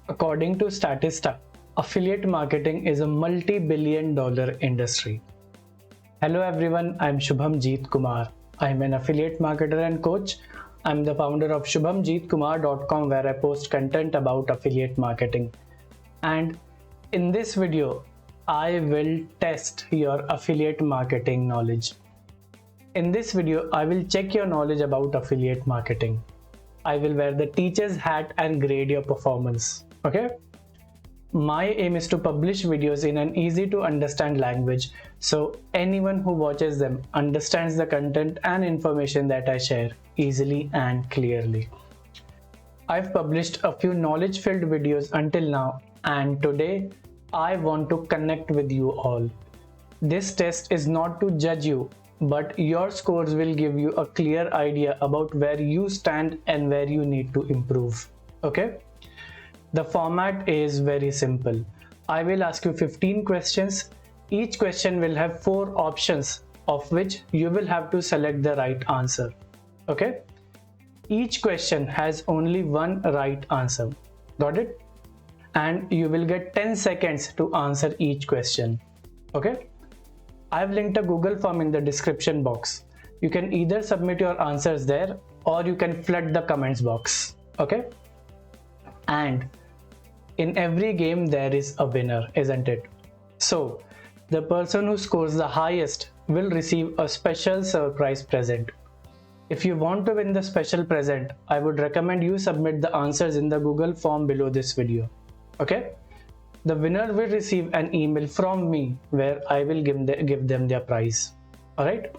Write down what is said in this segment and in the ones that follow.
According to Statista, affiliate marketing is a multi-billion-dollar industry. Hello everyone, I'm Shubhamjeet Kumar. I'm an affiliate marketer and coach. I'm the founder of shubhamjeetkumar.com, where I post content about affiliate marketing. And in this video, I will test your affiliate marketing knowledge. In this video, I will check your knowledge about affiliate marketing. I will wear the teacher's hat and grade your performance. Okay? My aim is to publish videos in an easy to understand language so anyone who watches them understands the content and information that I share easily and clearly. I've published a few knowledge filled videos until now, and today I want to connect with you all. This test is not to judge you, but your scores will give you a clear idea about where you stand and where you need to improve. Okay? The format is very simple. I will ask you 15 questions. Each question will have 4 options, of which you will have to select the right answer. Okay? Each question has only one right answer. Got it? And you will get 10 seconds to answer each question. Okay? I've linked a Google form in the description box. You can either submit your answers there or you can flood the comments box. Okay? And in every game there is a winner, isn't it? So the person who scores the highest will receive a special surprise present. If you want to win the special present, I would recommend you submit the answers in the Google form below this video. Okay? The winner will receive an email from me where I will give them their prize. Alright?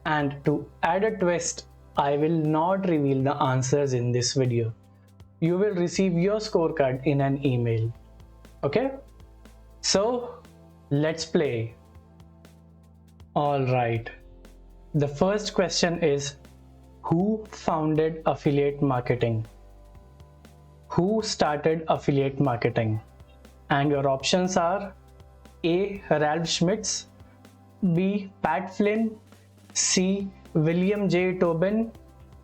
And to add a twist, I will not reveal the answers in this video. You will receive your scorecard in an email. Okay? So, let's play. Alright. The first question is, who founded affiliate marketing? Who started affiliate marketing? And your options are A. Ralph Schmitz, B. Pat Flynn, C. William J. Tobin,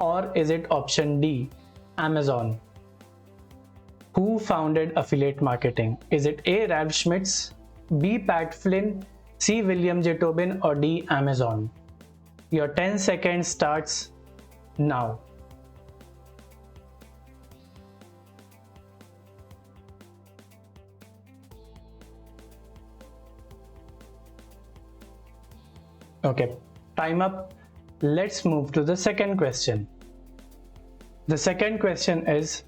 or is it option D. Amazon? Who founded affiliate marketing? Is it A. Ralph Schmitz, B. Pat Flynn, C. William J. Tobin, or D. Amazon? Your 10 seconds starts now. Okay, time up. Let's move to the second question. The second question is,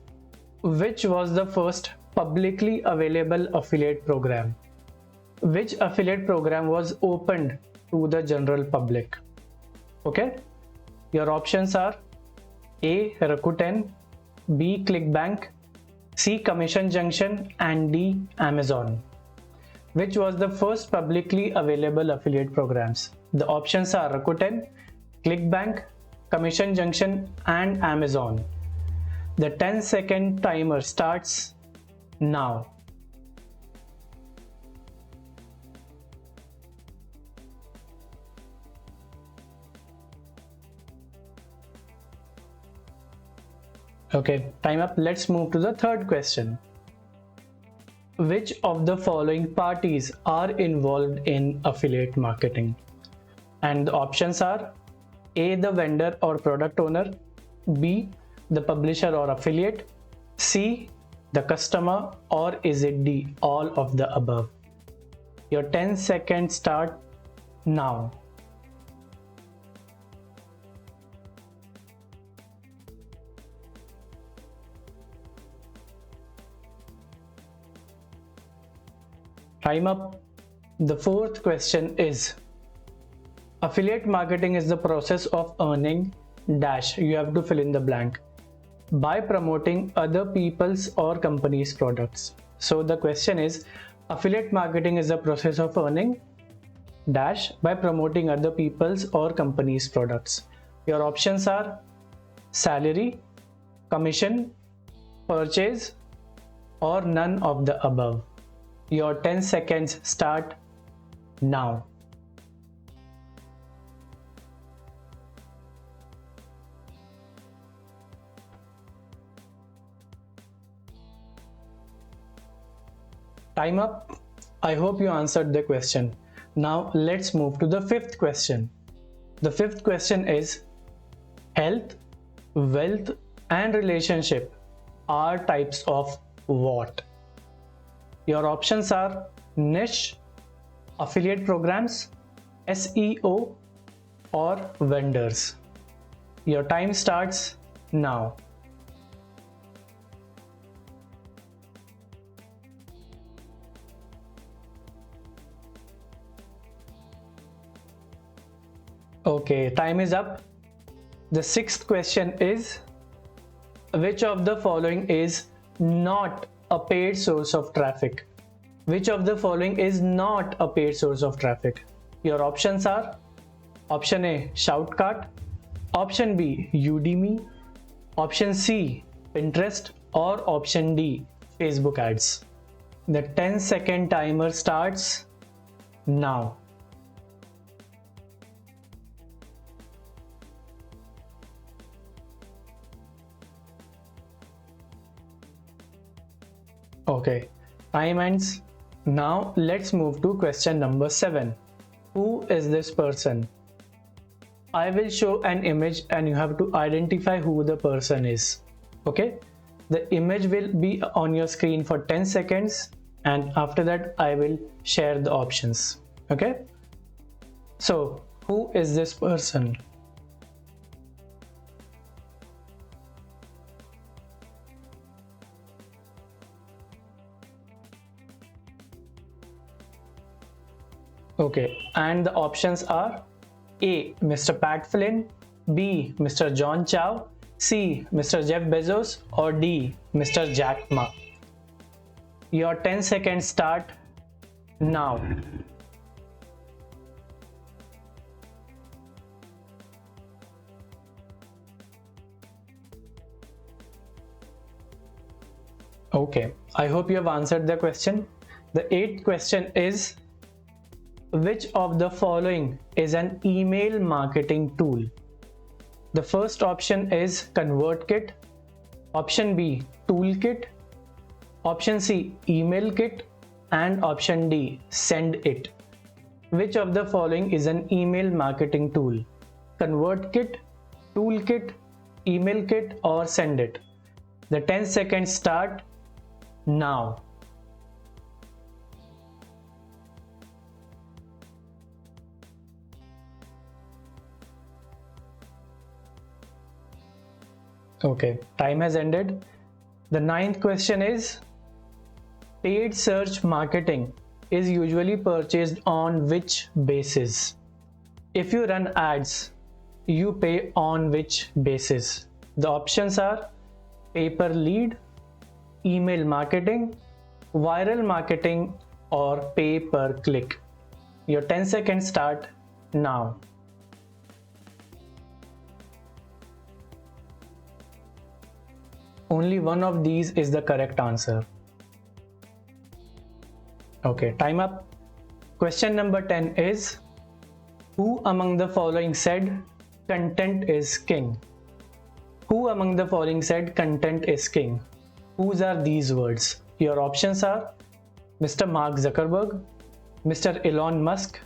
which was the first publicly available affiliate program? Which affiliate program was opened to the general public? Okay, your options are A. Rakuten, B. ClickBank, C. Commission Junction, and D. Amazon. Which was the first publicly available affiliate programs? The options are Rakuten, ClickBank, Commission Junction, and Amazon. The 10-second timer starts now. Okay, time up. Let's move to the third question. Which of the following parties are involved in affiliate marketing? And the options are A. The vendor or product owner, B. The publisher or affiliate, C. The customer, or is it D. All of the above? Your 10 seconds start now. Time up. The fourth question is, affiliate marketing is the process of earning dash, you have to fill in the blank, by promoting other people's or company's products. So the question is, affiliate marketing is the process of earning dash by promoting other people's or company's products. Your options are salary, commission, purchase, or none of the above. Your 10 seconds start now. Time up. I hope you answered the question. Now let's move to the fifth question. The fifth question is health, wealth, and relationship are types of what? Your options are niche, affiliate programs, SEO, or vendors. Your time starts now. Okay, time is up. The sixth question is which of the following is not a paid source of traffic? Which of the following is not a paid source of traffic? Your options are option A Shoutcart, option B Udemy, option C Pinterest, or option D Facebook ads. The 10-second timer starts now. Okay, time ends. Now let's move to question number 7. Who is this person? I will show an image and you have to identify who the person is. Okay, the image will be on your screen for 10 seconds and after that I will share the options. Okay, so who is this person? Okay, and the options are A. Mr. Pat Flynn, B. Mr. John Chow, C. Mr. Jeff Bezos, or D. Mr. Jack Ma. Your 10 seconds start now. Okay, I hope you have answered the question. The 8th question is which of the following is an email marketing tool? The first option is ConvertKit, option B Toolkit, option C Email Kit, and option D SendIt. Which of the following is an email marketing tool? ConvertKit, Toolkit, Email Kit, or SendIt? The 10 seconds start now. Okay, time has ended. The 9th question is paid search marketing is usually purchased on which basis? If you run ads, you pay on which basis? The options are pay per lead, email marketing, viral marketing, or pay per click. Your 10 seconds start now. Only one of these is the correct answer. Okay, time up. Question number 10 is who among the following said content is king? Who among the following said content is king? Whose are these words? Your options are Mr. Mark Zuckerberg, Mr. Elon Musk,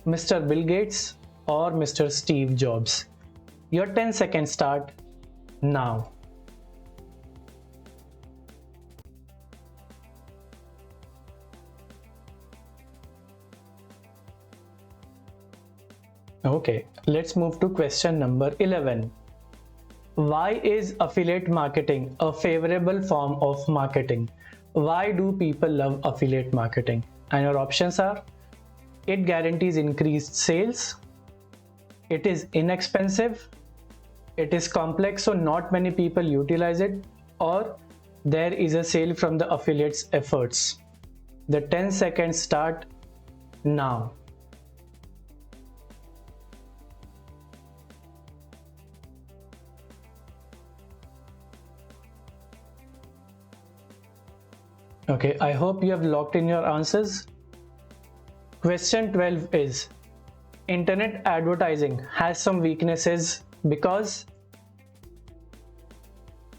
Mr. Bill Gates, or Mr. Steve Jobs. Your 10 seconds start now. Okay, let's move to question number 11. Why is affiliate marketing a favorable form of marketing? Why do people love affiliate marketing? And your options are it guarantees increased sales, it is inexpensive, it is complex so not many people utilize it, or there is a sale from the affiliates efforts. The 10 seconds start now. Okay, I hope you have locked in your answers. Question 12 is internet advertising has some weaknesses because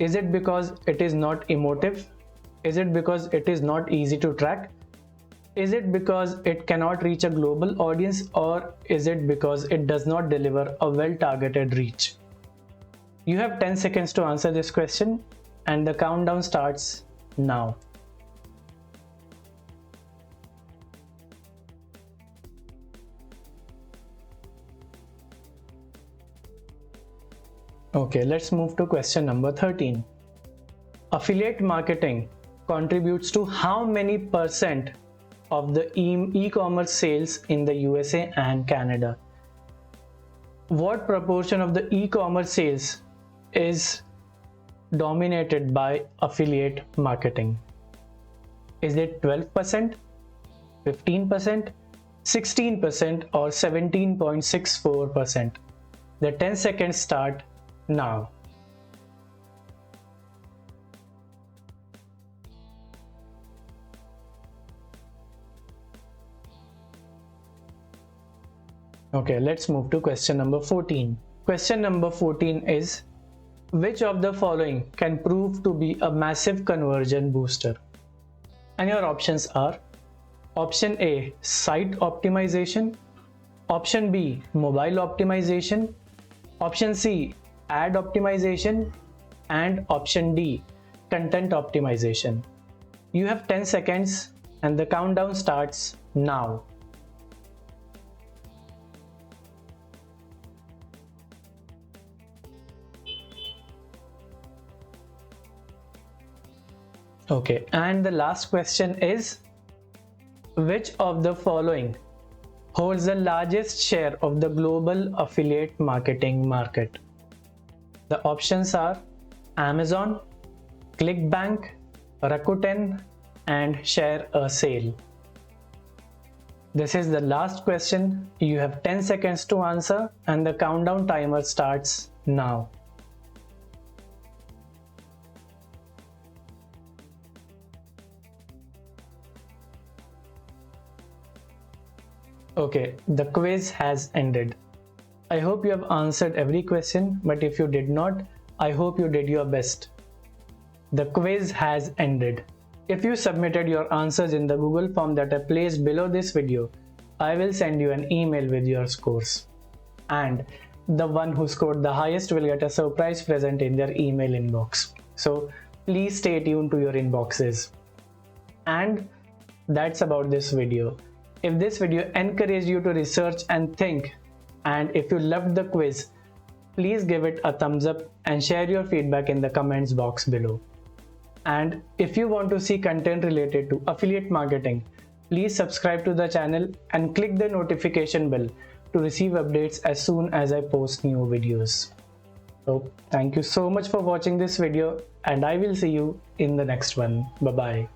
is it because it is not emotive? Is it because it is not easy to track? Is it because it cannot reach a global audience, or is it because it does not deliver a well-targeted reach? You have 10 seconds to answer this question, and the countdown starts now. Okay, let's move to question number 13. Affiliate marketing contributes to how many percent of the e-commerce sales in the USA and Canada? What proportion of the e-commerce sales is dominated by affiliate marketing? Is it 12%, 15%, 16%, or 17.64%? The 10 seconds start now. Okay, let's move to question number 14. Question number 14 is, which of the following can prove to be a massive conversion booster? And your options are option A, site optimization, option B, mobile optimization, option C, ad optimization, and option D, content optimization. You have 10 seconds and the countdown starts now. Okay, and the last question is, which of the following holds the largest share of the global affiliate marketing market? The options are Amazon, ClickBank, Rakuten, and Share a Sale. This is the last question. You have 10 seconds to answer, and the countdown timer starts now. Okay, the quiz has ended. I hope you have answered every question, but if you did not, I hope you did your best. The quiz has ended. If you submitted your answers in the Google form that I placed below this video, I will send you an email with your scores. And the one who scored the highest will get a surprise present in their email inbox. So please stay tuned to your inboxes. And that's about this video. If this video encouraged you to research and think, and if you loved the quiz, please give it a thumbs up and share your feedback in the comments box below. And if you want to see content related to affiliate marketing, please subscribe to the channel and click the notification bell to receive updates as soon as I post new videos. So thank you so much for watching this video, and I will see you in the next one. Bye bye.